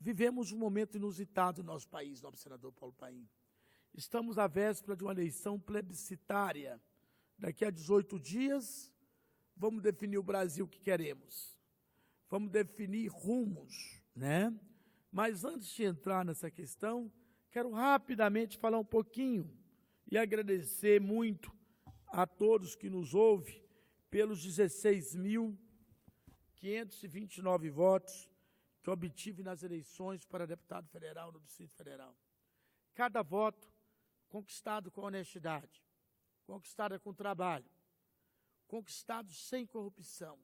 Vivemos um momento inusitado no nosso país, nobre senador Paulo Paim. Estamos à véspera de uma eleição plebiscitária. Daqui a 18 dias, vamos definir o Brasil que queremos. Vamos definir rumos, né? Mas antes de entrar nessa questão, quero rapidamente falar um pouquinho e agradecer muito a todos que nos ouvem pelos 16.529 votos que obtive nas eleições para deputado federal no Distrito Federal. Cada voto conquistado com honestidade, conquistado com trabalho, conquistado sem corrupção,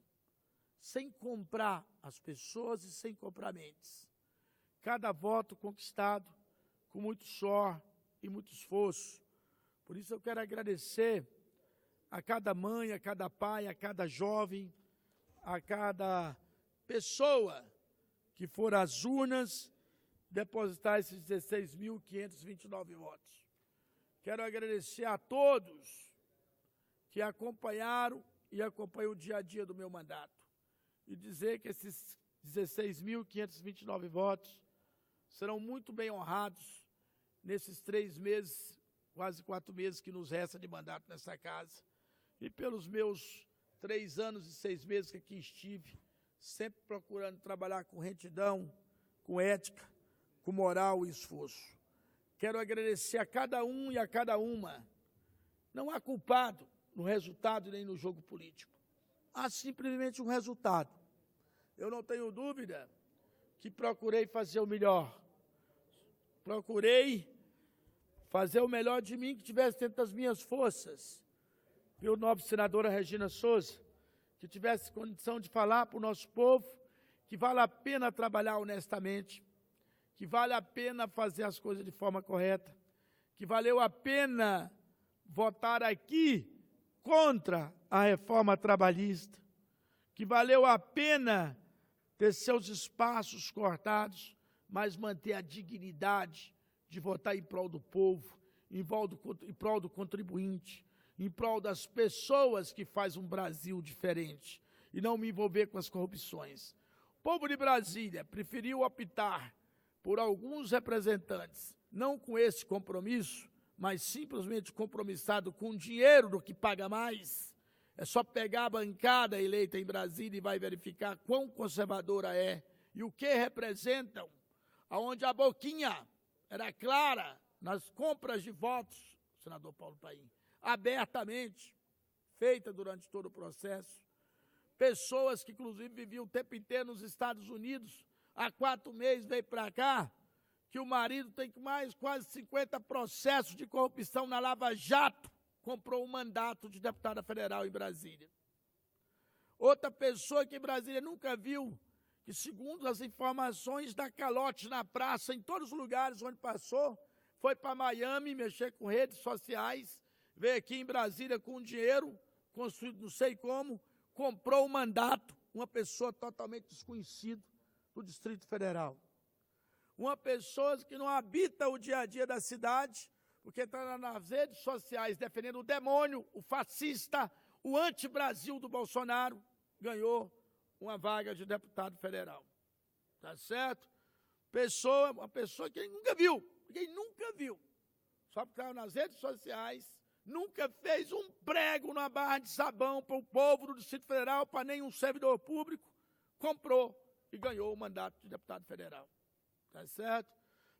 sem comprar as pessoas e sem comprar mentes. Cada voto conquistado com muito suor e muito esforço. Por isso eu quero agradecer a cada mãe, a cada pai, a cada jovem, a cada pessoa que for às urnas depositar esses 16.529 votos. Quero agradecer a todos que acompanharam e acompanham o dia a dia do meu mandato e dizer que esses 16.529 votos serão muito bem honrados nesses 3 meses, quase 4 meses que nos resta de mandato nessa casa. E pelos meus 3 anos e 6 meses que aqui estive, sempre procurando trabalhar com retidão, com ética, com moral e esforço. Quero agradecer a cada um e a cada uma. Não há culpado no resultado nem no jogo político. Há simplesmente um resultado. Eu não tenho dúvida que procurei fazer o melhor. Procurei fazer o melhor de mim que tivesse dentro das minhas forças. Meu nobre senadora Regina Souza, que tivesse condição de falar para o nosso povo que vale a pena trabalhar honestamente, que vale a pena fazer as coisas de forma correta, que valeu a pena votar aqui contra a reforma trabalhista, que valeu a pena ter seus espaços cortados, mas manter a dignidade de votar em prol do povo, em prol do contribuinte, em prol das pessoas que fazem um Brasil diferente e não me envolver com as corrupções. O povo de Brasília preferiu optar por alguns representantes, não com esse compromisso, mas simplesmente compromissado com dinheiro do que paga mais. É só pegar a bancada eleita em Brasília e vai verificar quão conservadora é e o que representam, aonde a boquinha era clara nas compras de votos, senador Paulo Paim, abertamente, feita durante todo o processo. Pessoas que, inclusive, viviam o tempo inteiro nos Estados Unidos, há 4 meses veio para cá, que o marido tem mais quase 50 processos de corrupção na Lava Jato, comprou um mandato de deputada federal em Brasília. Outra pessoa que em Brasília nunca viu, que segundo as informações dá calote na praça, em todos os lugares onde passou, foi para Miami mexer com redes sociais, veio aqui em Brasília com dinheiro, construído não sei como, comprou um mandato, uma pessoa totalmente desconhecida do Distrito Federal. Uma pessoa que não habita o dia a dia da cidade, porque está nas redes sociais defendendo o demônio, o fascista, o anti-Brasil do Bolsonaro, ganhou uma vaga de deputado federal. Tá certo? Uma pessoa que ninguém nunca viu. Só porque estava nas redes sociais, nunca fez um prego na barra de sabão para o povo do Distrito Federal, para nenhum servidor público, comprou e ganhou o mandato de deputado federal. Tá certo?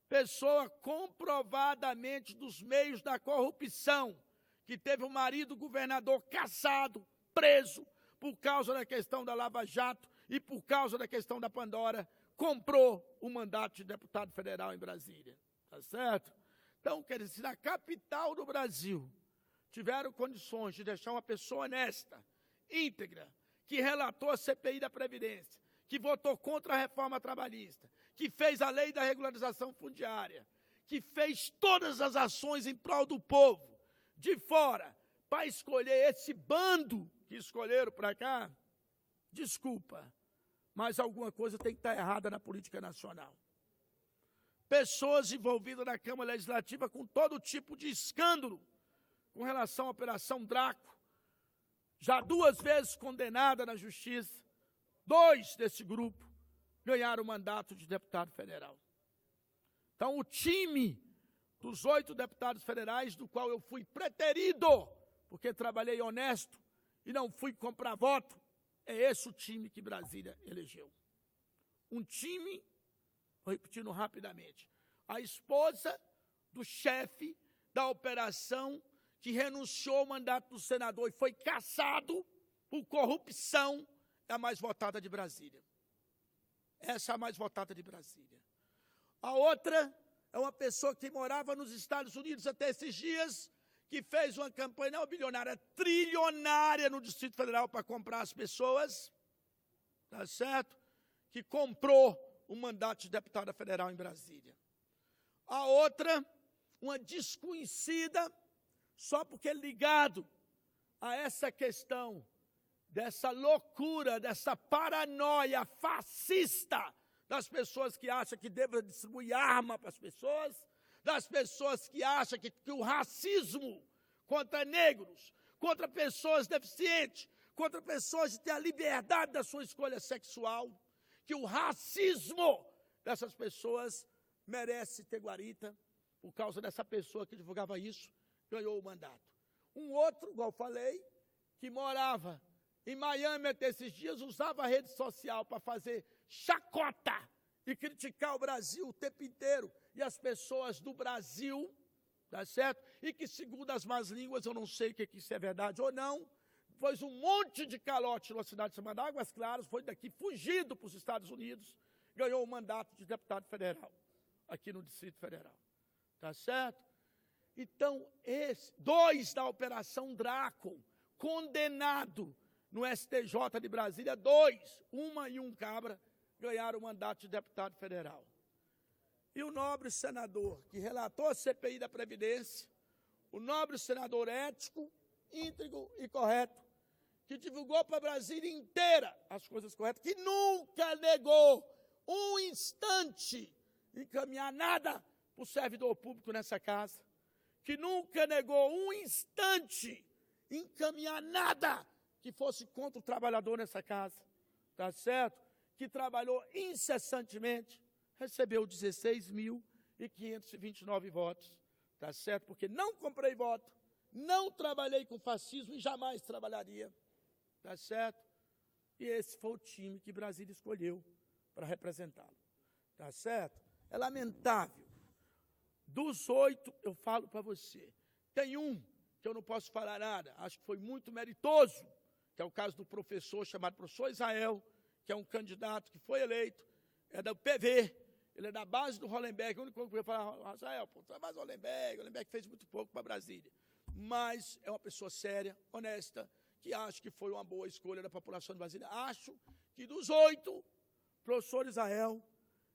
Pessoa comprovadamente dos meios da corrupção, que teve um marido governador caçado, preso, por causa da questão da Lava Jato e por causa da questão da Pandora, comprou o mandato de deputado federal em Brasília. Tá certo? Então, quer dizer, se na capital do Brasil tiveram condições de deixar uma pessoa honesta, íntegra, que relatou a CPI da Previdência, que votou contra a reforma trabalhista, que fez a lei da regularização fundiária, que fez todas as ações em prol do povo, de fora, para escolher esse bando que escolheram para cá, desculpa, mas alguma coisa tem que estar errada na política nacional. Pessoas envolvidas na Câmara Legislativa com todo tipo de escândalo com relação à Operação Draco, já 2 vezes condenada na Justiça, 2 desse grupo ganhar o mandato de deputado federal. Então, o time dos 8 deputados federais, do qual eu fui preterido, porque trabalhei honesto e não fui comprar voto, é esse o time que Brasília elegeu. Um time, vou repetindo rapidamente, a esposa do chefe da operação que renunciou ao mandato do senador e foi cassado por corrupção, é a mais votada de Brasília. Essa é a mais votada de Brasília. A outra é uma pessoa que morava nos Estados Unidos até esses dias, que fez uma campanha não bilionária, trilionária no Distrito Federal para comprar as pessoas, tá certo? Que comprou o mandato de deputada federal em Brasília. A outra, uma desconhecida, só porque é ligado a essa questão, dessa loucura, dessa paranoia fascista das pessoas que acham que devem distribuir arma para as pessoas, das pessoas que acham que o racismo contra negros, contra pessoas deficientes, contra pessoas que têm a liberdade da sua escolha sexual, que o racismo dessas pessoas merece ter guarita, por causa dessa pessoa que divulgava isso, ganhou o mandato. Um outro, igual falei, que morava em Miami até esses dias, usava a rede social para fazer chacota e criticar o Brasil o tempo inteiro, e as pessoas do Brasil, tá certo? E que, segundo as más línguas, eu não sei que isso é verdade ou não, pôs um monte de calote na cidade chamada Águas Claras, foi daqui fugido para os Estados Unidos, ganhou o mandato de deputado federal, aqui no Distrito Federal. Tá certo? Então, 2 da Operação Draco, condenado no STJ de Brasília, 2, uma e um cabra, ganharam o mandato de deputado federal. E o nobre senador que relatou a CPI da Previdência, o nobre senador ético, íntegro e correto, que divulgou para Brasília inteira as coisas corretas, que nunca negou um instante encaminhar nada para o servidor público nessa casa, que nunca negou um instante encaminhar nada que fosse contra o trabalhador nessa casa, tá certo? Que trabalhou incessantemente, recebeu 16.529 votos, tá certo? Porque não comprei voto, não trabalhei com fascismo e jamais trabalharia, tá certo? E esse foi o time que Brasília escolheu para representá-lo, tá certo? É lamentável. Dos 8, eu falo para você, tem um que eu não posso falar nada, acho que foi muito meritoso, que é o caso do professor chamado professor Israel, que é um candidato que foi eleito, é do PV, ele é da base do Hollenberg, o único que eu falar, Israel, pô, tu é mais Hollenberg fez muito pouco para Brasília, mas é uma pessoa séria, honesta, que acho que foi uma boa escolha da população de Brasília. Acho que dos 8, professor Israel,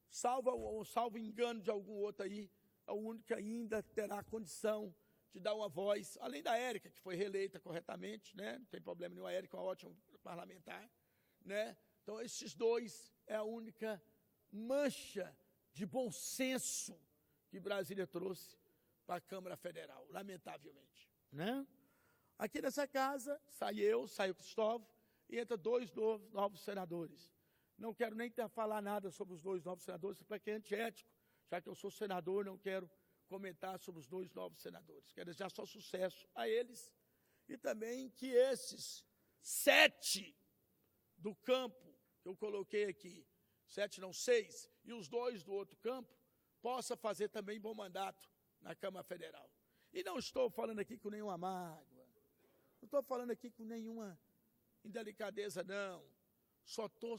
salvo engano de algum outro aí, é o único que ainda terá condição de dar uma voz, além da Érica, que foi reeleita corretamente, né? Não tem problema nenhum, a Érica é uma ótima parlamentar, né? Então, esses 2 é a única mancha de bom senso que Brasília trouxe para a Câmara Federal, lamentavelmente, né? Aqui nessa casa, sai o Cristóvão, e entra 2 novos senadores. Não quero nem falar nada sobre os 2 novos senadores, porque é antiético, já que eu sou senador, não quero comentar sobre os 2 novos senadores. Quero desejar só sucesso a eles, e também que esses 7 do campo, que eu coloquei aqui, 7 não, 6, e os 2 do outro campo, possa fazer também bom mandato na Câmara Federal. E não estou falando aqui com nenhuma mágoa, não estou falando aqui com nenhuma indelicadeza, não. Só estou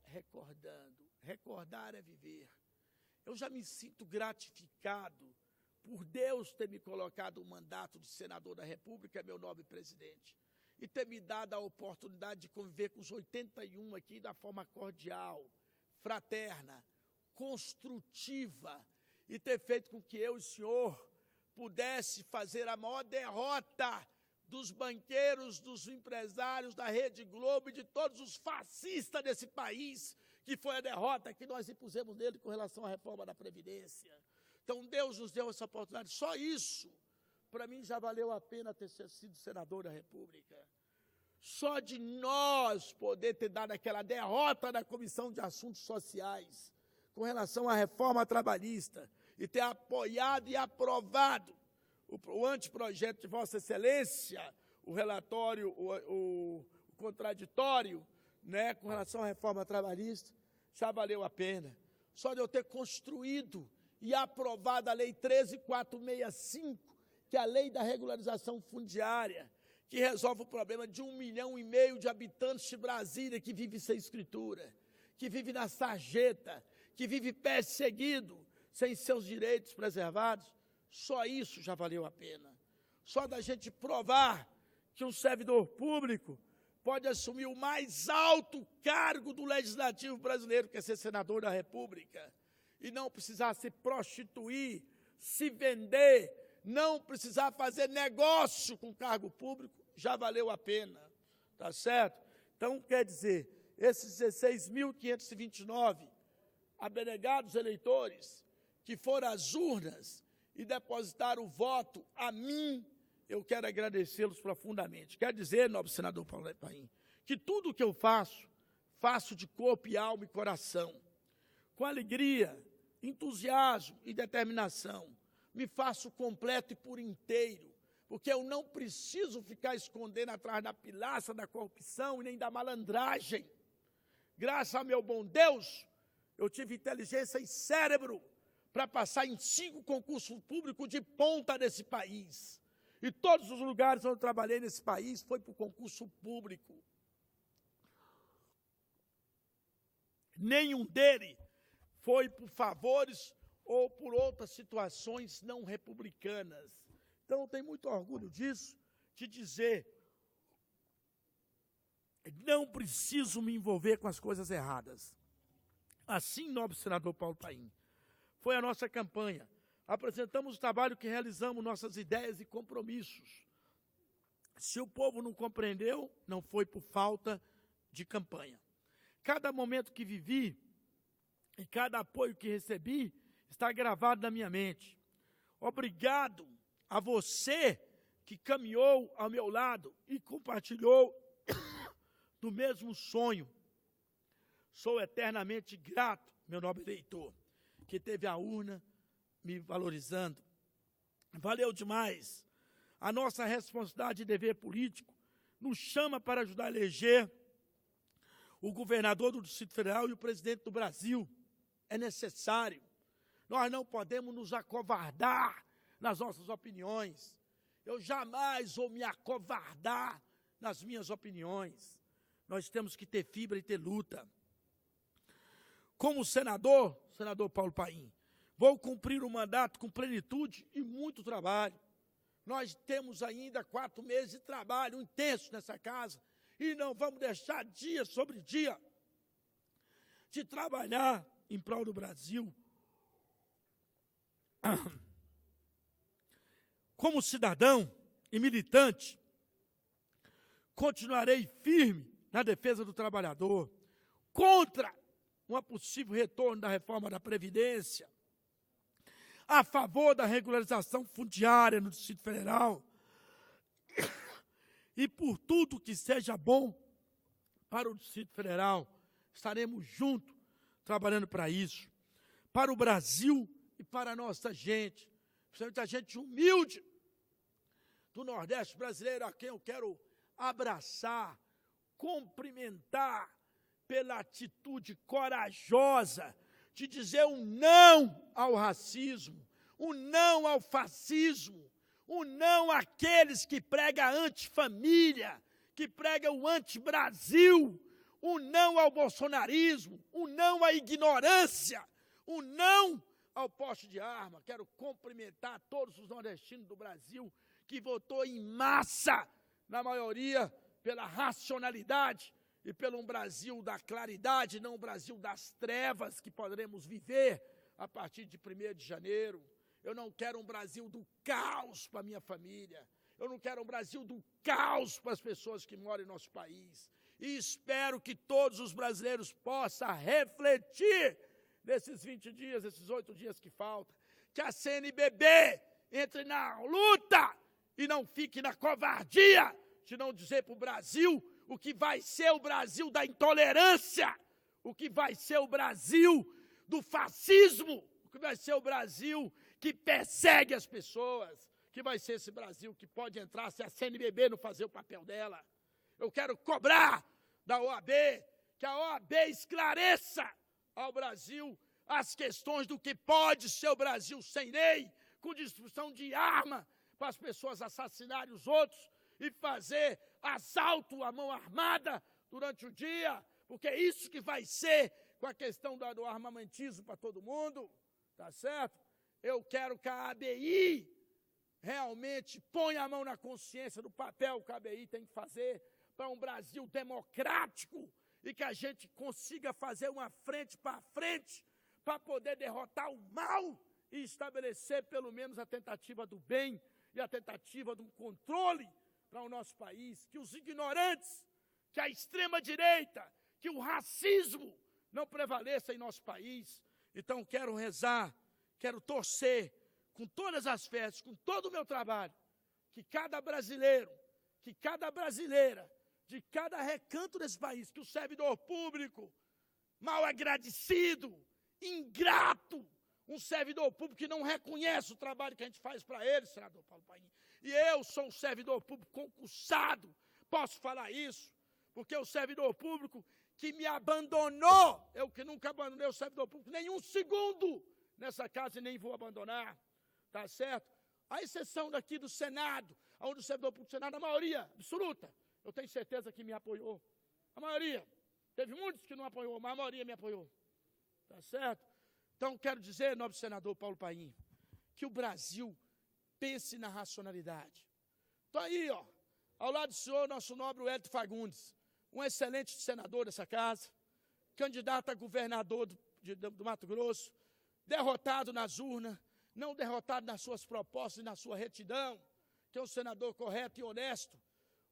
recordando. Recordar é viver. Eu já me sinto gratificado por Deus ter me colocado o mandato de senador da República, meu nobre presidente, e ter me dado a oportunidade de conviver com os 81 aqui da forma cordial, fraterna, construtiva, e ter feito com que eu e o senhor pudesse fazer a maior derrota dos banqueiros, dos empresários, da Rede Globo e de todos os fascistas desse país, que foi a derrota que nós impusemos nele com relação à reforma da Previdência. Então, Deus nos deu essa oportunidade. Só isso, para mim, já valeu a pena ter sido senador da República. Só de nós poder ter dado aquela derrota na Comissão de Assuntos Sociais com relação à reforma trabalhista e ter apoiado e aprovado o anteprojeto de Vossa Excelência, o relatório, o contraditório, né, com relação à reforma trabalhista, já valeu a pena. Só de eu ter construído e aprovado a Lei 13.465, que é a Lei da Regularização Fundiária, que resolve o problema de 1,5 milhão de habitantes de Brasília que vive sem escritura, que vive na sarjeta, que vive perseguido, sem seus direitos preservados. Só isso já valeu a pena. Só da gente provar que um servidor público pode assumir o mais alto cargo do Legislativo brasileiro, que é ser senador da República, e não precisar se prostituir, se vender, não precisar fazer negócio com cargo público, já valeu a pena, tá certo? Então, quer dizer, esses 16.529 abnegados eleitores que foram às urnas e depositaram o voto a mim, eu quero agradecê-los profundamente. Quer dizer, nobre senador Paulo Paim, que tudo o que eu faço, faço de corpo e alma e coração, com alegria, entusiasmo e determinação. Me faço completo e por inteiro, porque eu não preciso ficar escondendo atrás da pilaça da corrupção e nem da malandragem. Graças ao meu bom Deus, eu tive inteligência e cérebro para passar em 5 concursos públicos de ponta desse país. E todos os lugares onde eu trabalhei nesse país foi por concurso público. Nenhum deles foi por favores ou por outras situações não republicanas. Então, eu tenho muito orgulho disso, de dizer, não preciso me envolver com as coisas erradas. Assim, nobre senador Paulo Paim, foi a nossa campanha. Apresentamos o trabalho que realizamos, nossas ideias e compromissos. Se o povo não compreendeu, não foi por falta de campanha. Cada momento que vivi e cada apoio que recebi está gravado na minha mente. Obrigado a você que caminhou ao meu lado e compartilhou do mesmo sonho. Sou eternamente grato, meu nobre eleitor, que teve a urna me valorizando. Valeu demais. A nossa responsabilidade e dever político nos chama para ajudar a eleger o governador do Distrito Federal e o presidente do Brasil. É necessário. Nós não podemos nos acovardar nas nossas opiniões. Eu jamais vou me acovardar nas minhas opiniões. Nós temos que ter fibra e ter luta. Como senador Paulo Paim, vou cumprir o mandato com plenitude e muito trabalho. Nós temos ainda 4 meses de trabalho intenso nessa casa e não vamos deixar dia sobre dia de trabalhar em prol do Brasil. Como cidadão e militante, continuarei firme na defesa do trabalhador, contra um possível retorno da reforma da Previdência, a favor da regularização fundiária no Distrito Federal e por tudo que seja bom para o Distrito Federal. Estaremos juntos trabalhando para isso, para o Brasil e para a nossa gente, principalmente a gente humilde do Nordeste brasileiro, a quem eu quero abraçar, cumprimentar pela atitude corajosa de dizer um não ao racismo, um não ao fascismo, um não àqueles que pregam a antifamília, que pregam o anti-Brasil, um não ao bolsonarismo, um não à ignorância, um não ao porte de arma. Quero cumprimentar todos os nordestinos do Brasil que votou em massa, na maioria, pela racionalidade e pelo um Brasil da claridade, não um Brasil das trevas que poderemos viver a partir de 1º de janeiro. Eu não quero um Brasil do caos para a minha família. Eu não quero um Brasil do caos para as pessoas que moram em nosso país. E espero que todos os brasileiros possam refletir nesses 20 dias, esses 8 dias que faltam, que a CNBB entre na luta e não fique na covardia de não dizer para o Brasil o que vai ser o Brasil da intolerância, o que vai ser o Brasil do fascismo, o que vai ser o Brasil que persegue as pessoas, que vai ser esse Brasil que pode entrar se a CNBB não fazer o papel dela. Eu quero cobrar da OAB, que a OAB esclareça ao Brasil as questões do que pode ser o Brasil sem lei, com distribuição de arma para as pessoas assassinarem os outros e fazer assalto à mão armada durante o dia, porque é isso que vai ser com a questão do armamentismo para todo mundo, tá certo? Eu quero que a ABI realmente ponha a mão na consciência do papel que a ABI tem que fazer para um Brasil democrático e que a gente consiga fazer uma frente para frente para poder derrotar o mal e estabelecer pelo menos a tentativa do bem e a tentativa do controle para o nosso país, que os ignorantes, que a extrema-direita, que o racismo não prevaleça em nosso país. Então quero rezar, quero torcer com todas as festas, com todo o meu trabalho, que cada brasileiro, que cada brasileira, de cada recanto desse país, que o servidor público, mal agradecido, ingrato, um servidor público que não reconhece o trabalho que a gente faz para ele, senador Paulo Paim. E eu sou um servidor público concursado, posso falar isso, porque o servidor público que me abandonou, eu que nunca abandonei o servidor público nem um segundo nessa casa e nem vou abandonar, tá certo? A exceção daqui do Senado, onde o servidor público do Senado, a maioria absoluta, eu tenho certeza que me apoiou. A maioria. Teve muitos que não apoiou, mas a maioria me apoiou. Tá certo? Então, quero dizer, nobre senador Paulo Paim, que o Brasil pense na racionalidade. Estou aí, ó, ao lado do senhor, nosso nobre Wellington Fagundes, um excelente senador dessa casa, candidato a governador do Mato Grosso, derrotado nas urnas, não derrotado nas suas propostas e na sua retidão, que é um senador correto e honesto.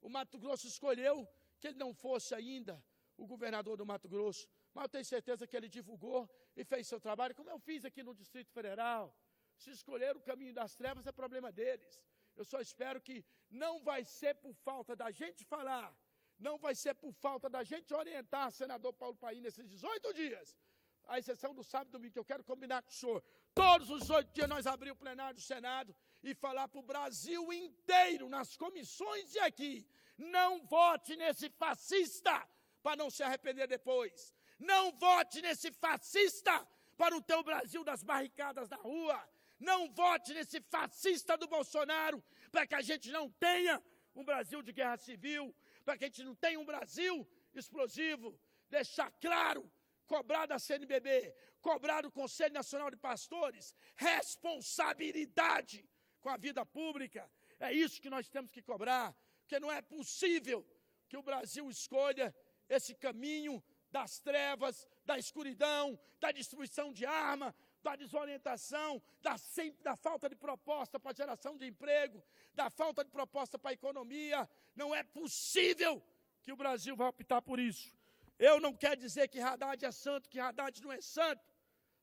O Mato Grosso escolheu que ele não fosse ainda o governador do Mato Grosso, mas eu tenho certeza que ele divulgou e fez seu trabalho, como eu fiz aqui no Distrito Federal. Se escolheram o caminho das trevas, é problema deles. Eu só espero que não vai ser por falta da gente falar, não vai ser por falta da gente orientar senador Paulo Paim nesses 18 dias, à exceção do sábado e domingo, que eu quero combinar com o senhor. Todos os 8 dias nós abrimos o plenário do Senado e falar para o Brasil inteiro, nas comissões e aqui, não vote nesse fascista para não se arrepender depois. Não vote nesse fascista para não ter o Brasil das barricadas na rua. Não vote nesse fascista do Bolsonaro para que a gente não tenha um Brasil de guerra civil, para que a gente não tenha um Brasil explosivo. Deixar claro, cobrar da CNBB, cobrar do Conselho Nacional de Pastores, responsabilidade com a vida pública. É isso que nós temos que cobrar, porque não é possível que o Brasil escolha esse caminho das trevas, da escuridão, da distribuição de arma, da desorientação, da falta de proposta para a geração de emprego, da falta de proposta para a economia. Não é possível que o Brasil vá optar por isso. Eu não quero dizer que Haddad é santo, que Haddad não é santo.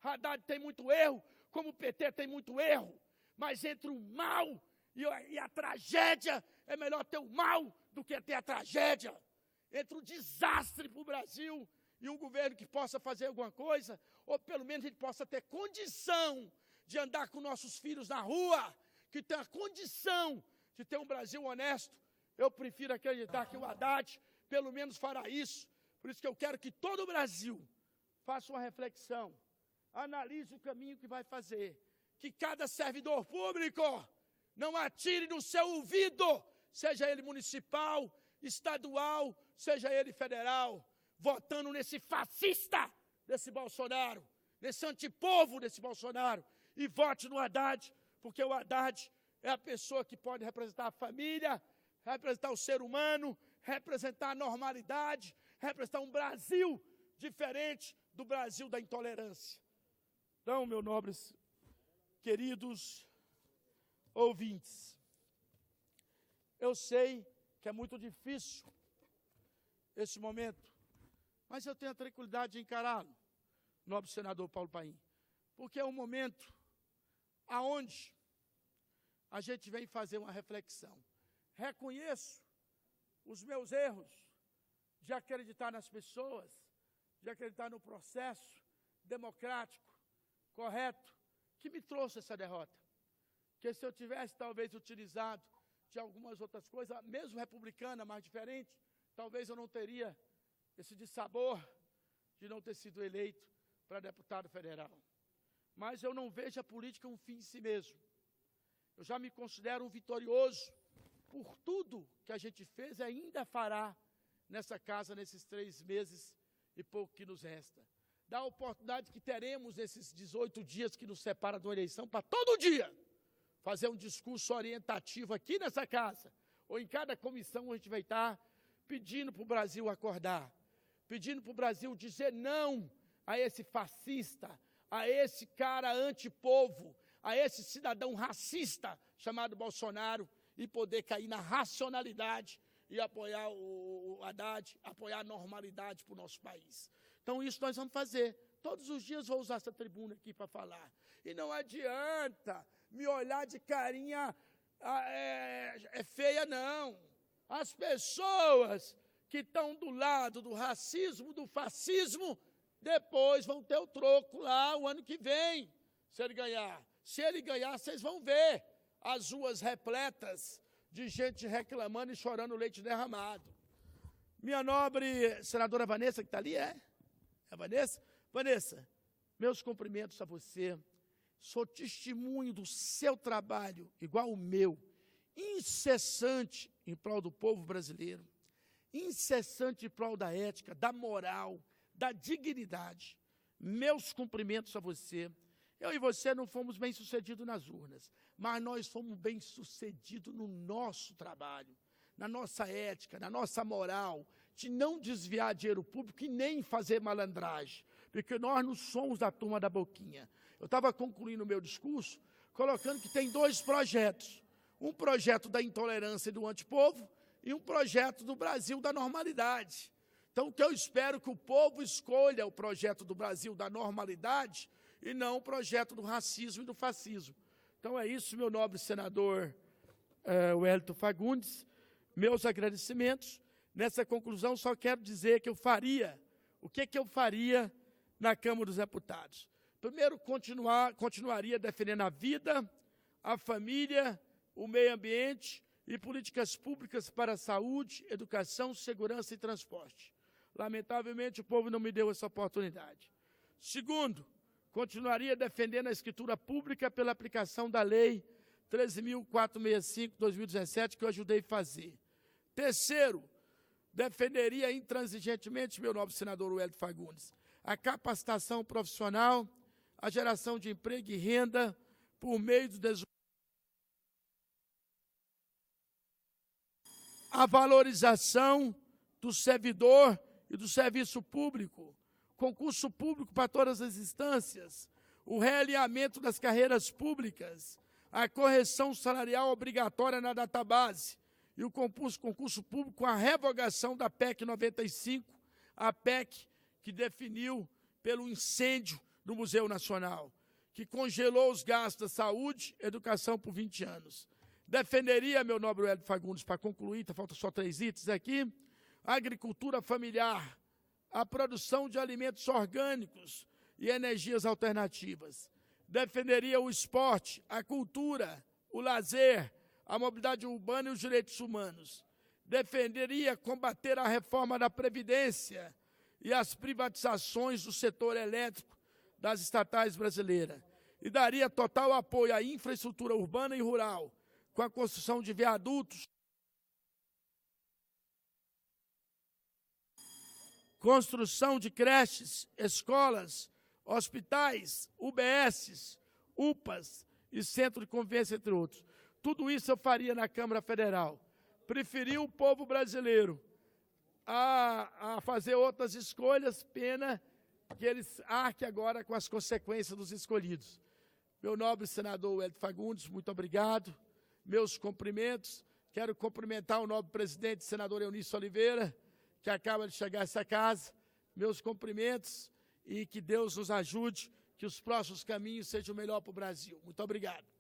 Haddad tem muito erro, como o PT tem muito erro. Mas entre o mal e a tragédia, é melhor ter o mal do que ter a tragédia. Entre o desastre para o Brasil e um governo que possa fazer alguma coisa, ou pelo menos a gente possa ter condição de andar com nossos filhos na rua, que tenha condição de ter um Brasil honesto, eu prefiro acreditar que o Haddad pelo menos fará isso. Por isso que eu quero que todo o Brasil faça uma reflexão, analise o caminho que vai fazer, que cada servidor público não atire no seu ouvido, seja ele municipal, estadual, seja ele federal, votando nesse fascista desse Bolsonaro, nesse antipovo desse Bolsonaro, e vote no Haddad, porque o Haddad é a pessoa que pode representar a família, representar o ser humano, representar a normalidade, representar um Brasil diferente do Brasil da intolerância. Então, meus nobres, queridos ouvintes, eu sei que é muito difícil esse momento, mas eu tenho a tranquilidade de encará-lo, nobre senador Paulo Paim, porque é um momento aonde a gente vem fazer uma reflexão. Reconheço os meus erros, de acreditar nas pessoas, de acreditar no processo democrático, correto, que me trouxe essa derrota. Porque se eu tivesse talvez utilizado de algumas outras coisas, mesmo republicana, mas diferente, talvez eu não teria esse dissabor de não ter sido eleito para deputado federal. Mas eu não vejo a política um fim em si mesmo. Eu já me considero um vitorioso por tudo que a gente fez e ainda fará nessa casa, nesses 3 meses e pouco que nos resta. Da oportunidade que teremos nesses 18 dias que nos separam da eleição, para todo dia fazer um discurso orientativo aqui nessa casa, ou em cada comissão a gente vai estar pedindo para o Brasil acordar, pedindo para o Brasil dizer não a esse fascista, a esse cara antipovo, a esse cidadão racista chamado Bolsonaro, e poder cair na racionalidade e apoiar o Haddad, apoiar a normalidade para o nosso país. Então isso nós vamos fazer. Todos os dias vou usar essa tribuna aqui para falar. E não adianta me olhar de carinha feia, não. As pessoas que estão do lado do racismo, do fascismo, depois vão ter o troco lá o ano que vem, se ele ganhar. Se ele ganhar, vocês vão ver as ruas repletas de gente reclamando e chorando leite derramado. Minha nobre senadora Vanessa, que está ali, é a Vanessa? Vanessa, meus cumprimentos a você. Sou testemunho do seu trabalho, igual o meu, incessante em prol do povo brasileiro, incessante em prol da ética, da moral, da dignidade. Meus cumprimentos a você. Eu e você não fomos bem-sucedidos nas urnas, mas nós fomos bem-sucedidos no nosso trabalho, na nossa ética, na nossa moral, de não desviar dinheiro público e nem fazer malandragem, porque nós não somos da turma da boquinha. Eu estava concluindo o meu discurso, colocando que tem 2 projetos, um projeto da intolerância e do antipovo, e um projeto do Brasil da normalidade. Então, o que eu espero que o povo escolha o projeto do Brasil da normalidade, e não o projeto do racismo e do fascismo. Então é isso, meu nobre senador Wellington Fagundes, meus agradecimentos. Nessa conclusão, só quero dizer que eu faria, o que eu faria na Câmara dos Deputados? Primeiro, continuaria defendendo a vida, a família, o meio ambiente e políticas públicas para a saúde, educação, segurança e transporte. Lamentavelmente, o povo não me deu essa oportunidade. Segundo, continuaria defendendo a escritura pública pela aplicação da Lei 13.465/2017, que eu ajudei a fazer. Terceiro, defenderia intransigentemente, meu nobre senador Wellington Fagundes, a capacitação profissional, a geração de emprego e renda por meio do desenvolvimento, a valorização do servidor e do serviço público, concurso público para todas as instâncias, o realinhamento das carreiras públicas, a correção salarial obrigatória na database e o concurso público com a revogação da PEC 95, a PEC que definiu pelo incêndio do Museu Nacional, que congelou os gastos da saúde e educação por 20 anos. Defenderia, meu nobre Wellington Fagundes, para concluir, faltam só 3 itens aqui, a agricultura familiar, a produção de alimentos orgânicos e energias alternativas. Defenderia o esporte, a cultura, o lazer, a mobilidade urbana e os direitos humanos. Defenderia combater a reforma da Previdência e as privatizações do setor elétrico das estatais brasileiras. E daria total apoio à infraestrutura urbana e rural, com a construção de viadutos, construção de creches, escolas, hospitais, UBSs, UPAs e centro de convivência, entre outros. Tudo isso eu faria na Câmara Federal. Preferi o povo brasileiro a fazer outras escolhas, pena que eles arquem agora com as consequências dos escolhidos. Meu nobre senador Wellington Fagundes, muito obrigado. Meus cumprimentos. Quero cumprimentar o nobre presidente, senador Eunício Oliveira, que acaba de chegar a essa casa. Meus cumprimentos e que Deus nos ajude, que os próximos caminhos sejam melhor para o Brasil. Muito obrigado.